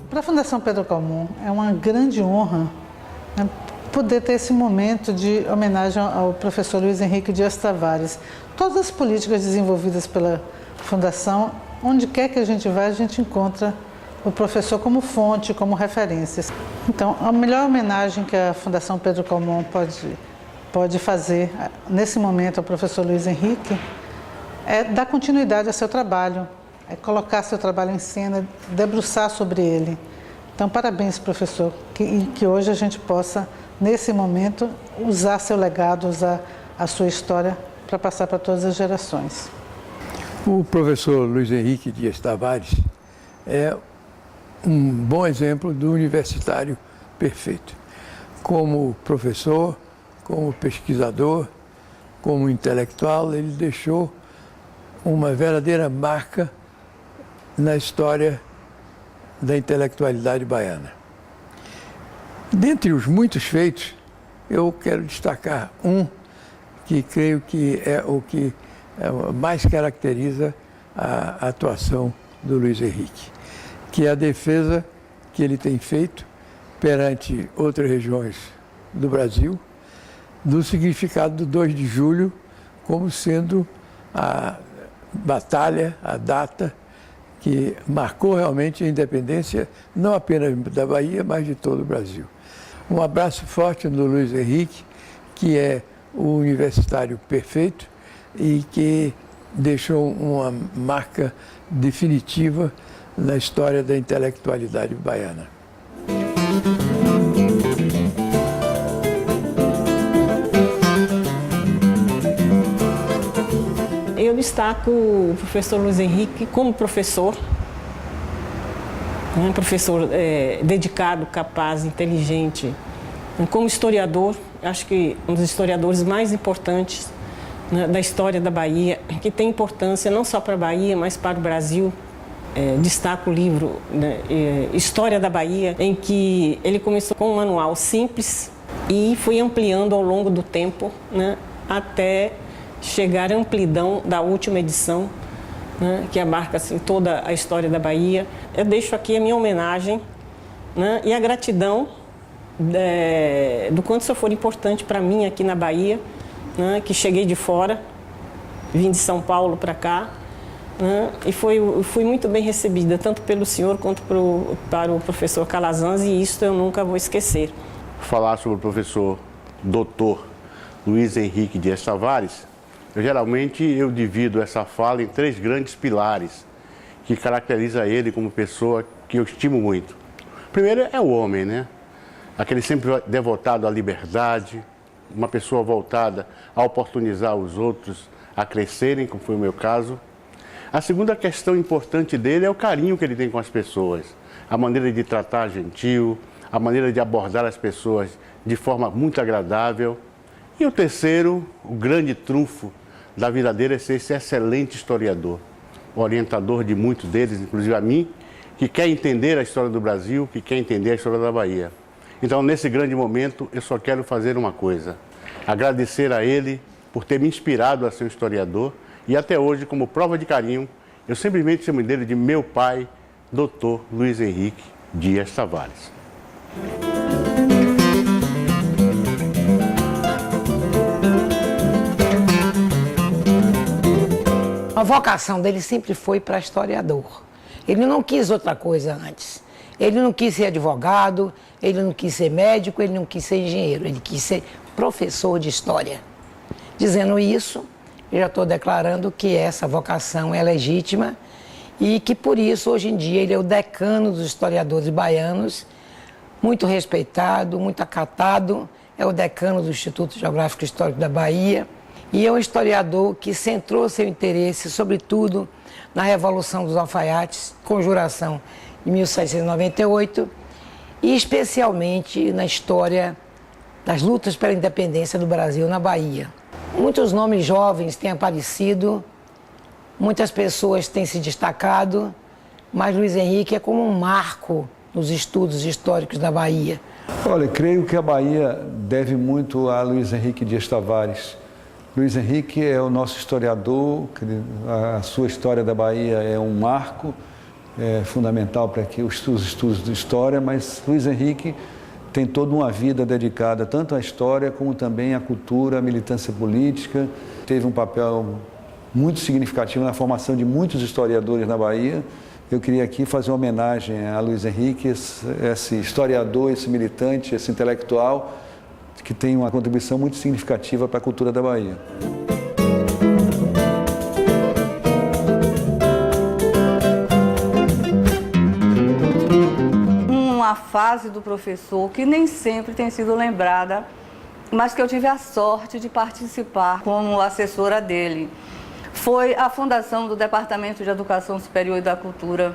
Para a Fundação Pedro Calmon é uma grande honra, né, poder ter esse momento de homenagem ao professor Luiz Henrique Dias Tavares. Todas as políticas desenvolvidas pela Fundação, onde quer que a gente vá, a gente encontra o professor como fonte, como referência. Então, a melhor homenagem que a Fundação Pedro Calmon pode fazer nesse momento ao professor Luiz Henrique é dar continuidade ao seu trabalho, é colocar seu trabalho em cena, debruçar sobre ele. Então, parabéns, professor, que hoje a gente possa, nesse momento, usar seu legado, usar a sua história para passar para todas as gerações. O professor Luiz Henrique Dias Tavares é um bom exemplo do universitário perfeito. Como professor, como pesquisador, como intelectual, ele deixou uma verdadeira marca na história da intelectualidade baiana. Dentre os muitos feitos, eu quero destacar um que creio que é o que mais caracteriza a atuação do Luiz Henrique, que é a defesa que ele tem feito perante outras regiões do Brasil, do significado do 2 de julho como sendo a batalha, a data que marcou realmente a independência, não apenas da Bahia, mas de todo o Brasil. Um abraço forte no Luiz Henrique, que é o universitário perfeito e que deixou uma marca definitiva na história da intelectualidade baiana. Eu destaco o professor Luiz Henrique como professor, um professor dedicado, capaz, inteligente. Como historiador, acho que um dos historiadores mais importantes, né, da história da Bahia, que tem importância não só para a Bahia, mas para o Brasil. Destaco o livro, né, História da Bahia, em que ele começou com um manual simples e foi ampliando ao longo do tempo, né, até chegar à amplidão da última edição, né, que abarca assim, toda a história da Bahia. Eu deixo aqui a minha homenagem, né, e a gratidão do quanto isso for importante para mim aqui na Bahia, né, que cheguei de fora, vim de São Paulo para cá, né, e fui muito bem recebida, tanto pelo senhor quanto para o professor Calazans, e isso eu nunca vou esquecer. Falar sobre o professor Dr. Luiz Henrique Dias Tavares, geralmente eu divido essa fala em 3 grandes pilares que caracteriza ele como pessoa que eu estimo muito. Primeiro é o homem, né? Aquele sempre devotado à liberdade, uma pessoa voltada a oportunizar os outros a crescerem, como foi o meu caso. A segunda questão importante dele é o carinho que ele tem com as pessoas, a maneira de tratar gentil, a maneira de abordar as pessoas de forma muito agradável. E o terceiro, o grande trunfo da vida dele é ser esse excelente historiador, orientador de muitos deles, inclusive a mim, que quer entender a história do Brasil, que quer entender a história da Bahia. Então, nesse grande momento, eu só quero fazer uma coisa: agradecer a ele por ter me inspirado a ser um historiador e até hoje, como prova de carinho, eu simplesmente chamo dele de meu pai, Dr. Luiz Henrique Dias Tavares. A vocação dele sempre foi para historiador. Ele não quis outra coisa antes. Ele não quis ser advogado, ele não quis ser médico, ele não quis ser engenheiro, ele quis ser professor de história. Dizendo isso, eu já estou declarando que essa vocação é legítima e que por isso, hoje em dia, ele é o decano dos historiadores baianos, muito respeitado, muito acatado, é o decano do Instituto Geográfico Histórico da Bahia. E é um historiador que centrou seu interesse, sobretudo, na Revolução dos Alfaiates, Conjuração de 1798, e especialmente na história das lutas pela independência do Brasil na Bahia. Muitos nomes jovens têm aparecido, muitas pessoas têm se destacado, mas Luiz Henrique é como um marco nos estudos históricos da Bahia. Olha, creio que a Bahia deve muito a Luiz Henrique Dias Tavares. Luiz Henrique é o nosso historiador, a sua história da Bahia é um marco fundamental para que os estudos de história, mas Luiz Henrique tem toda uma vida dedicada tanto à história como também à cultura, à militância política. Teve um papel muito significativo na formação de muitos historiadores na Bahia. Eu queria aqui fazer uma homenagem a Luiz Henrique, esse historiador, esse militante, esse intelectual, que tem uma contribuição muito significativa para a cultura da Bahia. Uma fase do professor que nem sempre tem sido lembrada, mas que eu tive a sorte de participar como assessora dele. Foi a fundação do Departamento de Educação Superior e da Cultura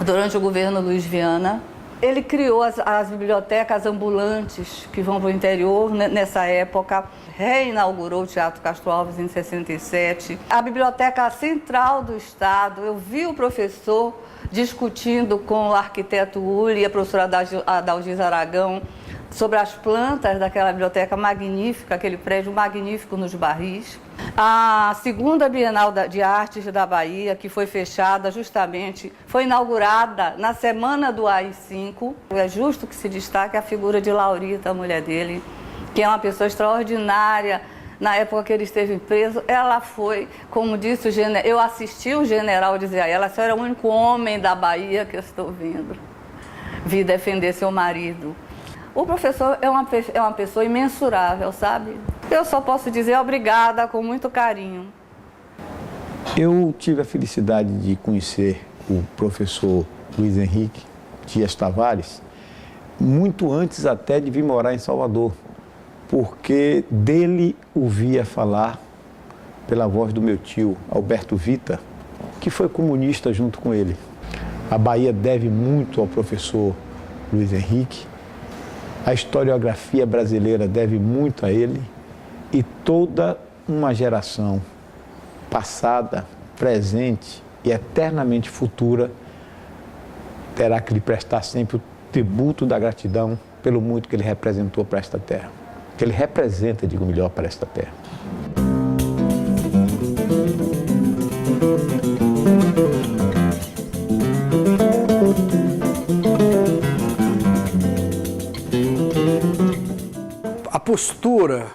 durante o governo Luiz Viana. Ele criou as bibliotecas ambulantes que vão para o interior nessa época, reinaugurou o Teatro Castro Alves em 67. A Biblioteca Central do Estado, eu vi o professor discutindo com o arquiteto Uli e a professora Adalgisa Aragão sobre as plantas daquela biblioteca magnífica, aquele prédio magnífico nos Barris. A segunda Bienal de Artes da Bahia, que foi fechada justamente, foi inaugurada na semana do AI-5. É justo que se destaque a figura de Laurita, a mulher dele, que é uma pessoa extraordinária. Na época que ele esteve preso, ela foi, como disse o general, eu assisti o general dizer a ela, a senhora é o único homem da Bahia que eu estou vendo, vi defender seu marido. O professor é uma pessoa imensurável, sabe? Eu só posso dizer obrigada com muito carinho. Eu tive a felicidade de conhecer o professor Luiz Henrique Dias Tavares muito antes até de vir morar em Salvador, porque dele ouvia falar pela voz do meu tio, Alberto Vita, que foi comunista junto com ele. A Bahia deve muito ao professor Luiz Henrique, a historiografia brasileira deve muito a ele e toda uma geração passada, presente e eternamente futura terá que lhe prestar sempre o tributo da gratidão pelo muito que ele representou para esta terra. Que ele representa, digo melhor, para esta terra. A postura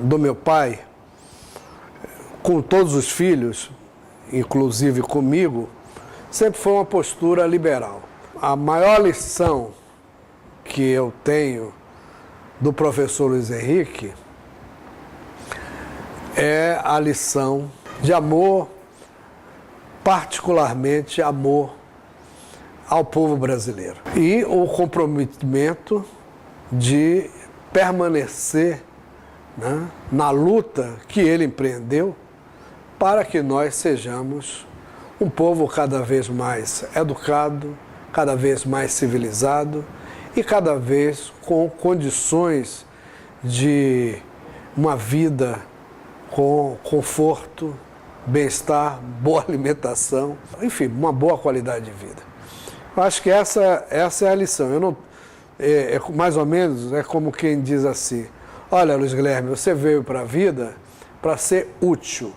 do meu pai, com todos os filhos, inclusive comigo, sempre foi uma postura liberal. A maior lição que eu tenho do professor Luiz Henrique é a lição de amor, particularmente amor ao povo brasileiro. E o comprometimento de permanecer, né, na luta que ele empreendeu para que nós sejamos um povo cada vez mais educado, cada vez mais civilizado e cada vez com condições de uma vida com conforto, bem-estar, boa alimentação, enfim, uma boa qualidade de vida. Eu acho que essa é a lição. Eu não, mais ou menos é como quem diz assim, olha, Luiz Guilherme, você veio para a vida para ser útil.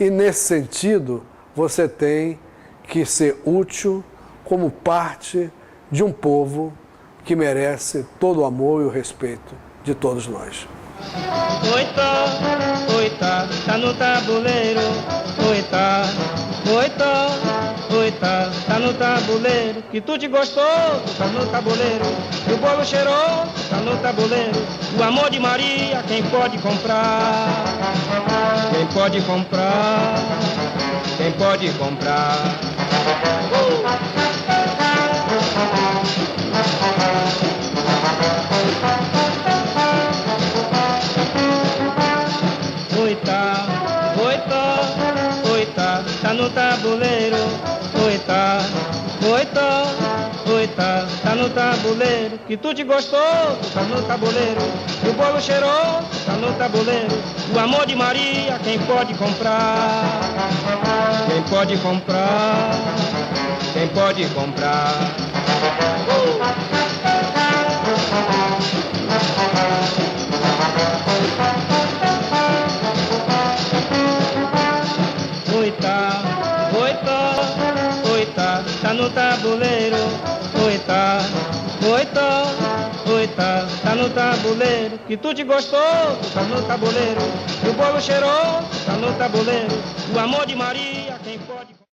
E nesse sentido, você tem que ser útil como parte de um povo que merece todo o amor e o respeito de todos nós. Oita, tá no tabuleiro. Oita, tá no tabuleiro. Que tu te gostou, tá no tabuleiro. E o bolo cheirou, tá no tabuleiro. O amor de Maria, quem pode comprar? Quem pode comprar? Quem pode comprar? Oita, tá no tabuleiro. Oita, tá no tabuleiro. Que tu te gostou, tá no tabuleiro. E o bolo cheirou, tá no tabuleiro. O amor de Maria, quem pode comprar? Quem pode comprar? Quem pode comprar? tabuleiro. Oita, oita, oita, tá no tabuleiro. Que tu te gostou, tá no tabuleiro. E o bolo cheiroso, tá no tabuleiro. O amor de Maria, quem pode...